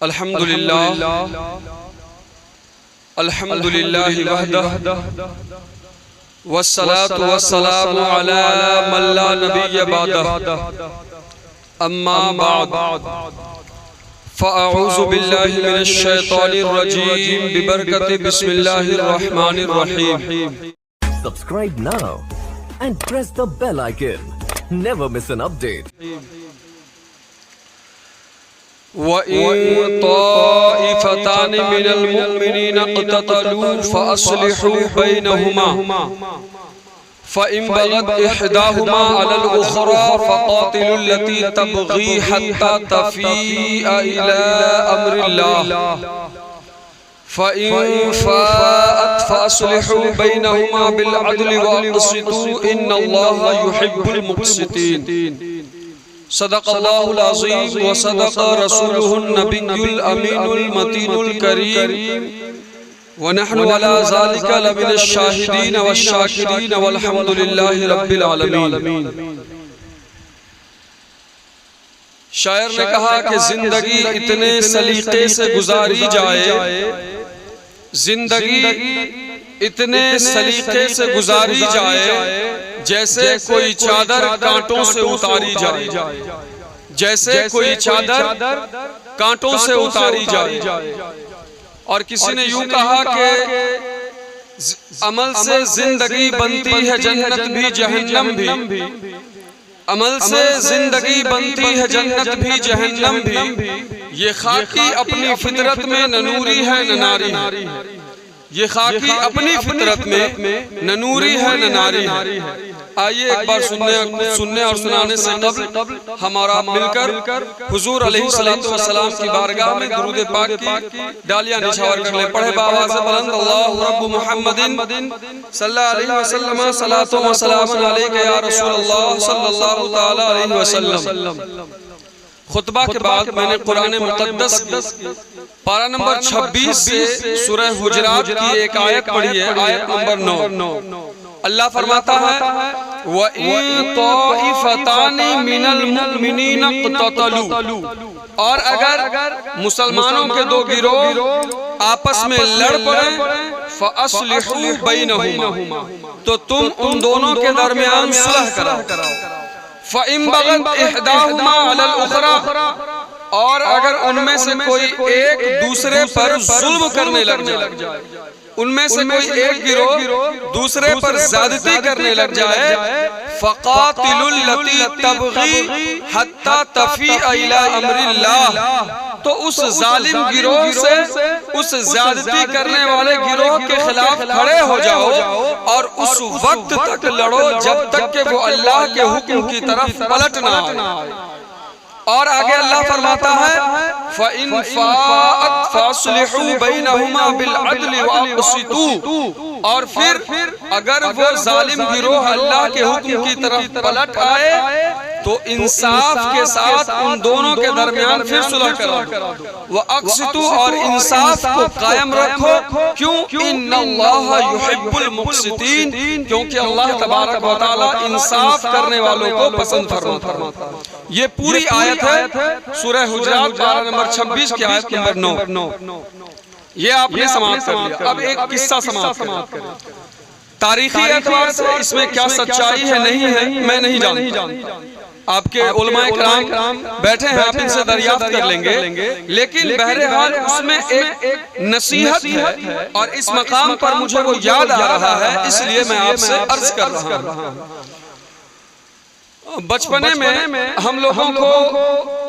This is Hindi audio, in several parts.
अल्हम्दुलिल्लाह अल्हम्दुलिल्लाहि वहदह वस्सलातु वस्सलामु अला मन ला नबिय्य बअदह अम्मा बाद फ़अऊज़ु बिल्लाहि मिनश शैतानिर रजीम बिबरकति बिस्मिल्लाहिर रहमानिर रहीम। Subscribe now and press the bell icon. Never miss an update. वइन ताइफतानि मिनल मुमिनीन इक़ततलू फ़अस्लिहू बैनहुमा फ़इन बग़त इहदाहुमा अलल उख़रा फ़क़ातिलु लती तबग़ी हत्ता तफ़ीअ इला अम्रिल्लाह फ़इन फ़ाअत फ़अस्लिहू बैनहुमा बिल अदलि वअक़सितू इन्नल्लाहा युहिब्बुल मुक़सितीन। सदक़ल्लाहुल अज़ीम व सदक़ रसूलुहुन नबियुल अमीनुल मतीनुल करीम व नहनु अला ज़ालिका लमिनश शाहिदीन व शाकिरीन वल्हम्दुलिल्लाहि रब्बिल आलमीन। शायर ने कहा कि जिंदगी इतने सलीके से गुजारी जाए, जिंदगी इतने सलीके से गुजारी जाए जैसे कोई चादर कांटों से उतारी जाए, जैसे कोई चादर कांटों से उतारी जाए। और किसी ने यूं कहा कि अमल से जिंदगी बनती है जन्नत भी जहन्नम भी, अमल से जिंदगी बनती है जन्नत भी जहन्नम भी। ये खाकी अपनी फितरत में न नूरी है न नारी है, ये खाकी अपनी फितरत में न नूरी है न नारी है। आइए एक बार सुनने और सुनाने से कब्ल हमारा मिलकर हुजूर अलैहिस्सलातु वस्सलाम की बारगाह में दुरूद पाक की डालियां निछावर कर लें। पढ़े बाबा से बुलंद अल्लाहु रब्बु मुहम्मदिन सल्लल्लाहु अलैहि वसल्लम सलातो व सलामुन अलैका या रसूलल्लाह सल्लल्लाहु तआला अलैहि वसल्लम। खुतबा के बाद मैंने कुरान मुक़द्दस पारा नंबर 26 से सूरह हुजरात की एक आयत पढ़ी है, आयत नंबर 9। अल्लाह फरमाता है वइन ताइफतानि मिनल मुमिनीन इक़ततलू, और अगर मुसलमानों के दो गिरोह आपस में लड़ पड़े फ़अस्लिहू बैनहुमा, तो तुम उन दोनों के दरमियान सुलह कराओ। फ़इन बग़त इहदाहुमा अलल उख़रा, और अगर उनमें से कोई एक दूसरे पर जुल्म करने लग जाए, उनमें से कोई एक गिरोह दूसरे पर ज़्यादती करने लग जाए, फ़क़ातिलुल लती तबग़ी हत्ता तफ़ीअ इला अम्रिल्लाह, तो उस जालिम गिरोह से, उस ज़्यादती करने वाले गिरोह के खिलाफ खड़े हो जाओ और उस वक्त तक लड़ो जब तक कि वो अल्लाह के हुक्म की तरफ पलट ना आए। और आगे अल्लाह फरमाता है फ़इन फ़ाअत फ़अस्लिहू बैनहुमा बिल अदलि वअक़सितू, और फिर अगर वो जालिम गिरोह अल्लाह के हुक्म की तरफ पलट आए तो इंसाफ के साथ उन दोनों के दरमियान फिर सुलह करा दो। वअक़सितू, और इंसाफ को कायम रखो। क्यों? इन्नल्लाहा युहिब्बुल मुक़सितीन, क्योंकि अल्लाह तबारक व तआला इंसाफ करने वालों को पसंद फरमाता है। ये पूरी आयत है सूरह हुजरात पारा नंबर 26 की आयत नंबर 9। ये आपने समाप्त कर लिया। अब एक किस्सा समाप्त करें। तारीखी एतबार से इसमें क्या सच्चाई है नहीं है मैं नहीं जानता, आपके उलमाए किराम बैठे हैं, आप इनसे दरियाफ्त कर लेंगे। लेकिन बहरहाल उसमें एक नसीहत है और इस मकाम पर मुझे वो याद आ रहा है, इसलिए मैं आपसे अर्ज कर रहा हूँ। बचपने में हम लोगों को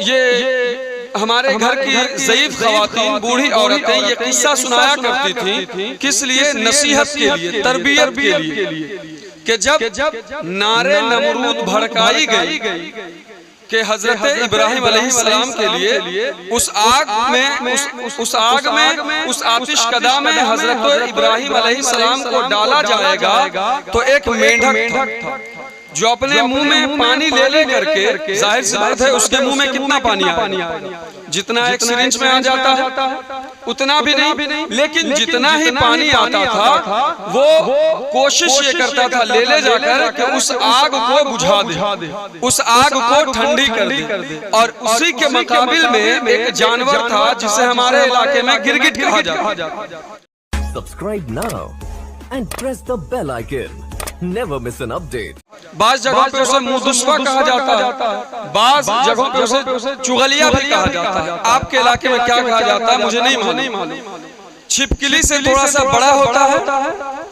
ये हमारे घर की ज़ईफ ख़वातीन, बूढ़ी औरतें ये किस्सा सुनाया करती थी। किस लिए? नसीहत के लिए, तरबियत के लिए, कि जब नारे नमरूद भड़काई गई कि हजरत इब्राहिम अलैहिस्सलाम के लिए उस आग में उस आतिश कदा में हजरत इब्राहिम अलैहिस्सलाम को डाला जाएगा, तो एक मेंढक था जो अपने मुंह में पानी ले करके, जाहिर सी बात है उसके मुंह में कितना पानी आया, जितना एक सिरिंज में आ जाता है उतना भी नहीं, लेकिन जितना ही पानी आता था वो कोशिश ये करता था ले जाकर कि उस आग को बुझा दे, उस आग को ठंडी कर दे। और उसी के मुकाबिल में एक जानवर था जिसे हमारे इलाके में गिरगिट कहा जाता है। Subscribe now and press the bell icon. Never miss an update. बाज़ जगहों पे उसे मुदुस्वा कहा जाता है, बाज़ जगहों पे उसे चुगलिया भी कहा जाता है। आपके इलाके में क्या कहा जाता है मुझे नहीं मालूम। छिपकली से थोड़ा सा बड़ा होता है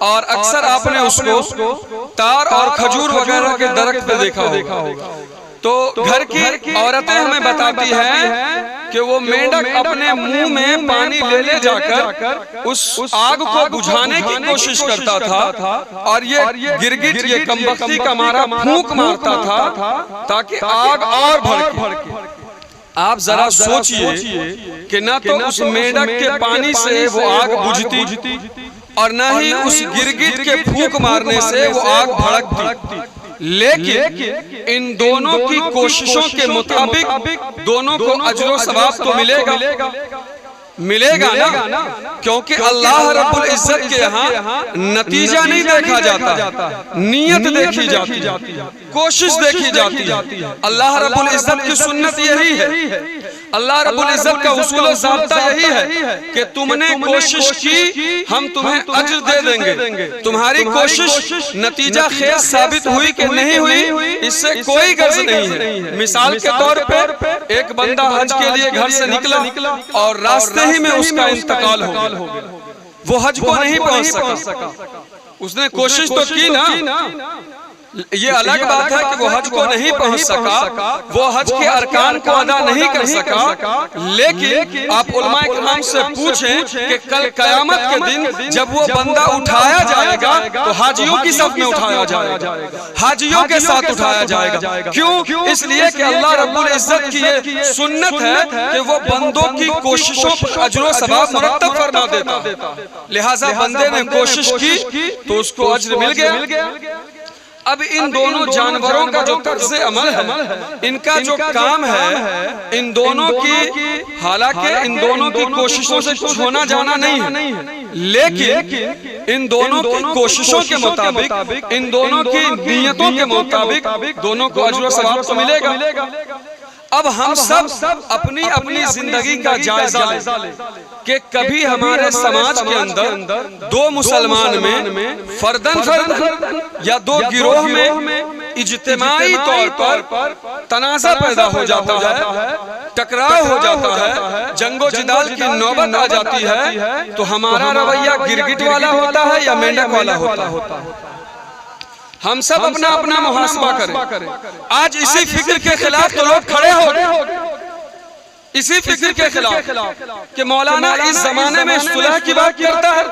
और अक्सर आपने उसको तार और खजूर वगैरह के दरख्त पे देखा होगा। तो घर की औरतें हमें बताती हैं कि वो मेंढक अपने मुंह में पानी ले जाकर उस आग को बुझाने की कोशिश करता था और ये गिरगिट ये कमबख्ती का मारा फूंक मारता था ताकि आग और भड़के। आप जरा सोचिए कि ना तो उस मेंढक के पानी से वो आग बुझती और ना ही उस गिरगिट के फूंक मारने से वो आग भड़कती। लेकिन इन दोनों की कोशिशों के मुताबिक दोनों को अजर सवाब तो मिलेगा ना, क्योंकि अल्लाह रब्बुल इज्जत के यहाँ नतीजा नहीं देखा जाता, नीयत देखी जाती है, कोशिश देखी जाती है। अल्लाह रब्बुल इज्जत की सुन्नत यही है, अल्लाह रब्बुल इज्जत का उसूल ज़ाब्ता यही है कि तुमने कोशिश की हम तुम्हें अज्र दे देंगे। तुम्हारी कोशिश नतीजा खैर साबित हुई कि नहीं हुई इससे कोई गर्ज नहीं है। मिसाल के तौर पर एक बंदा हज के लिए घर से निकला और रास्ते ही में उसका इंतकाल हो गया, वो हज को नहीं पहुंच सका। उसने कोशिश तो की ना, ये अलग बात है कि वो हज को नहीं पहुंच सका, वो हज के अरकान को अदा नहीं कर सका। लेकिन आप उलमाए किराम से पूछें कि कल कयामत के दिन जब वो बंदा उठाया जाएगा तो हाजियों की सफ में उठाया जाएगा, हाजियों के साथ उठाया जाएगा। क्यों? इसलिए कि अल्लाह रब्बुल इज्जत की ये सुन्नत है कि वो बंदों की कोशिशों पर अजर सवाब मुरत्तब फरमा देता। लिहाजा बंदे ने कोशिश की तो उसको अज्र मिल गया। अब इन दोनों जानवरों का जो तर्ज अमल है, इनका जो काम है, इन दोनों की, हालांकि इन दोनों की कोशिशों से कुछ होना जाना नहीं है, लेकिन इन दोनों की कोशिशों के मुताबिक, इन दोनों की नियतों के मुताबिक दोनों को अजर सवाब तो मिलेगा। अब हम सब अपनी अपनी जिंदगी का जायजा लें कि कभी हमारे समाज के अंदर दो मुसलमान में फर्दन या दो गिरोह में इज्तिमाई तौर पर तनाज़ा पैदा हो जाता है, टकराव हो जाता है, जंगो जिदाल की नौबत आ जाती है, तो हमारा रवैया गिरगिट वाला होता है या मेंढक वाला होता है? हम सब अपना अपना मुहासबा करें। आज इसी फिक्र के खिलाफ तो लोग खड़े हो गए, इसी फिक्र के खिलाफ कि मौलाना इस जमाने में सुलह की बात करता है,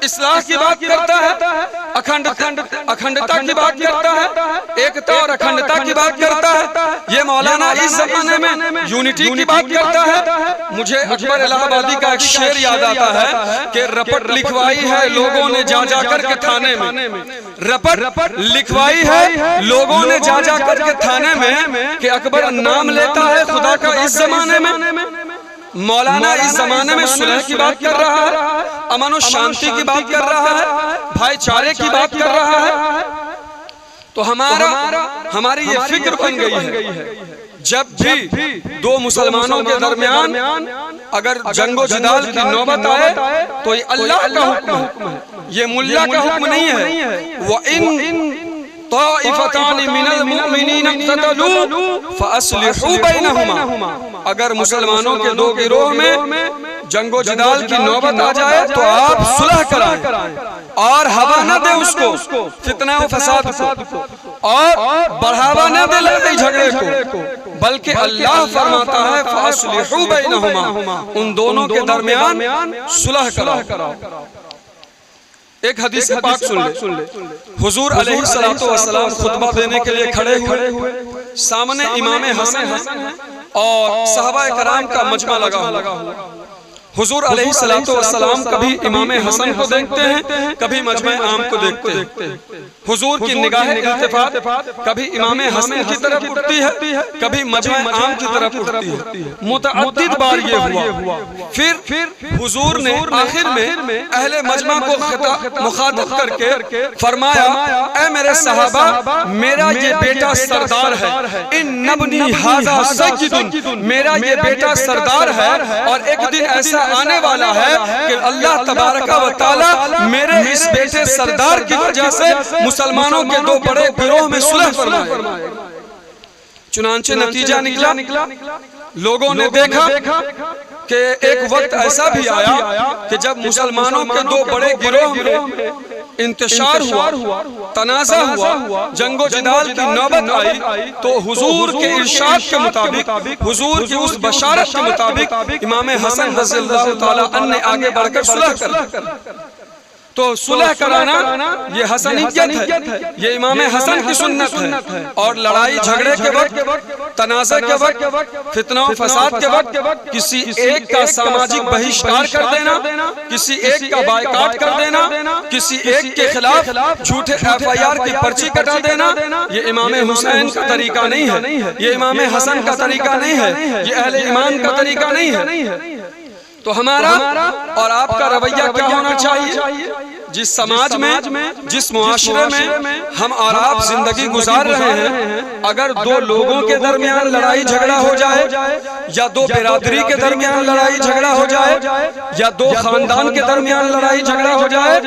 इस्लाह की बात करता है, अखंडता की बात करता है, एकता और अखंडता की बात करता है। ये मौलाना इस जमाने में यूनिटी की बात करता है। मुझे अकबर इलाहाबादी का एक शेर याद आता है कि रपट लिखवाई है लोगों ने जा कर के थाने में, रपट लिखवाई है लोगों ने जा कर के थाने में कि अकबर नाम लेता है खुदा का इस जमाने में। मौलाना इस जमाने में सुलह की बात कर रहा है, अमन और शांति की बात कर रहा है, भाईचारे की बात कर रहा है। तो हमारी ये फिक्र बन गई है जब भी दो मुसलमानों के दरमियान अगर जंगो जिदाल की नौबत आए तो ये अल्लाह का हुक्म है, ये मुल्ला का हुक्म नहीं है। वो इन अगर मुसलमानों के दो गिरोह में जंगो जिदाल की नौबत आ जाए तो आप सुलह कराएं और हवा न दे उसको, फितना व फसाद को, और बढ़ावा न दे लड़ाई झगड़े को, बल्कि अल्लाह फरमाता है फअस्लिहू बैनहुमा, उन दोनों के दरमियान सुलह कराओ। एक हदीस पाक सुन ले। हुजूर अलैहिस्सलातु वस्सलाम खुतबा देने के लिए खड़े हुए, सामने इमाम हसन और सहाबाए कराम का मजमा लगा हुआ। हुजूर अलैहिस्सलातु वस्सलाम कभी इमाम हसन को देखते हैं, कभी मजमे आम को देखते हैं। हुजूर की निगाह इल्तिफात कभी इमाम हसन की तरफ उठती है, कभी मजमे आम की तरफ उठती है। मुतअद्दिद बार ये हुआ। फिर हुजूर ने आखिर में अहले मजमा को मुखातब करके फरमाया, ऐ मेरे सहाबा, मेरा ये बेटा सरदार है, इन नबनी हाज़ा सय्यिदुन, मेरा ये बेटा सरदार है और एक दिन ऐसा आने वाला है कि अल्लाह तबारक व तआला मेरे इस बेटे सरदार की वजह से मुसलमानों के दो बड़े गिरोह में सुलह फरमाएगा। चुनांचे नतीजा निकला, लोगों ने देखा कि एक वक्त ऐसा भी आया कि जब मुसलमानों के दो बड़े गिरोह में इंतशार हुआ, तनाज़ा हुआ, जंगो जिदाल की नौबत आई, तो हुजूर के इरशाद के मुताबिक, हुजूर की उस बशारत के मुताबिक इमाम हसन रज़ियल्लाहु ताला अन्हु ने आगे बढ़कर सुलह कर। तो सुलह कराना ये हसनियत है, ये इमाम हसन की सुन्नत है। और लड़ाई झगड़े के वक्त, तनाज़ा के वक्त, फितना फसाद के वक्त किसी एक का सामाजिक बहिष्कार कर देना, किसी एक का बायकाट कर देना, किसी एक के खिलाफ झूठे FIR की पर्ची कटा देना, ये इमाम हुसैन का तरीका नहीं है, ये इमाम हसन का तरीका नहीं है, ये अहले ईमान का तरीका नहीं है। तो हमारा और आपका रवैया क्या होना चाहिए? जिस समाज में, जिस मुआशरे में हम और आप जिंदगी गुजार रहे हैं, अगर दो लोगों के दरमियान लड़ाई झगड़ा हो जाए, या दो बिरादरी के दरमियान लड़ाई झगड़ा हो जाए, या दो खानदान के दरमियान लड़ाई झगड़ा हो जाए,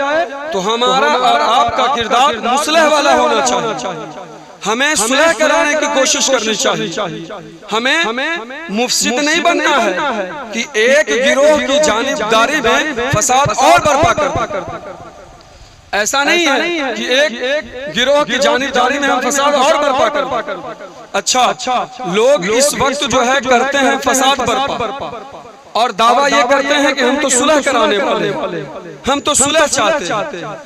तो हमारा और आपका किरदार मुसलह वाला होना चाहिए। हमें सुलह कराने की कोशिश करनी चाहिए। हमें मुफसिद नहीं बनना है कि एक गिरोह की जानिबदारी में फसाद और बर्पा कर। ऐसा नहीं है कि एक गिरोह की जानिबदारी में हम फसाद और बर्पा कर। अच्छा, लोग इस वक्त जो है करते हैं फसाद बर्पा और दावा ये करते हैं कि हम तो सुलह कराने वाले, हम तो सुलह चाहते हैं।